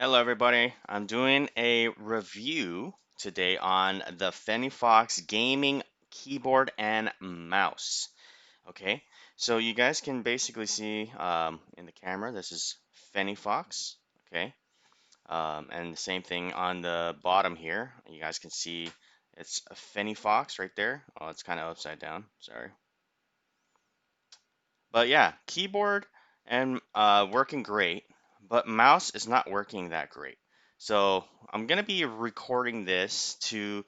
Hello, everybody. I'm doing a review today on the Fenifox gaming keyboard and mouse. Okay, so you guys can basically see in the camera, this is Fenifox. Okay, and the same thing on the bottom here. You guys can see it's a Fenifox right there. Oh, it's kind of upside down. Sorry. But yeah, keyboard and working great, but mouse is not working that great. So I'm gonna be recording this to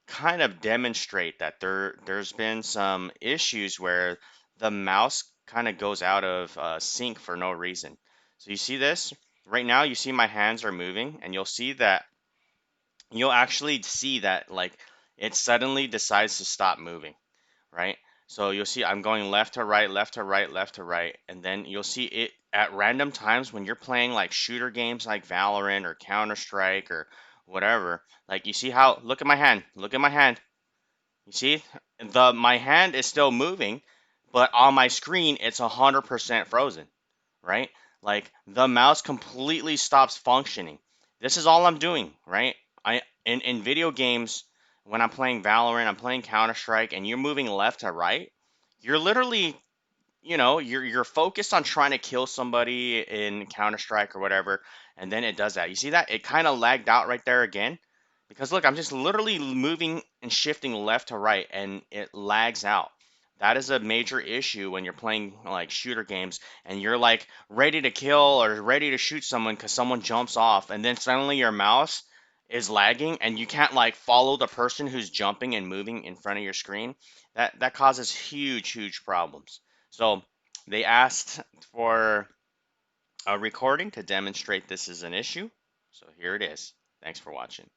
kind of demonstrate that there's been some issues where the mouse kind of goes out of sync for no reason. So you see this? Right now you see my hands are moving, and you'll actually see that like it suddenly decides to stop moving, right? So you'll see I'm going left to right, left to right, left to right, and then you'll see it at random times when you're playing like shooter games like Valorant or Counter-Strike or whatever. Like you see how, look at my hand, look at my hand. You see the my hand is still moving, but on my screen it's 100% frozen, right? Like the mouse completely stops functioning. This is all I'm doing, right? I in video games when I'm playing Valorant, I'm playing Counter-Strike and you're moving left to right, you're literally, you're focused on trying to kill somebody in Counter-Strike or whatever, and then it does that. You see that? It kind of lagged out right there again. Because look, I'm just literally moving and shifting left to right and it lags out. That is a major issue when you're playing like shooter games and you're like ready to kill or ready to shoot someone because someone jumps off and then suddenly your mouse is lagging and you can't like follow the person who's jumping and moving in front of your screen. That causes huge problems. So they asked for a recording to demonstrate this is an issue. So here it is. Thanks for watching.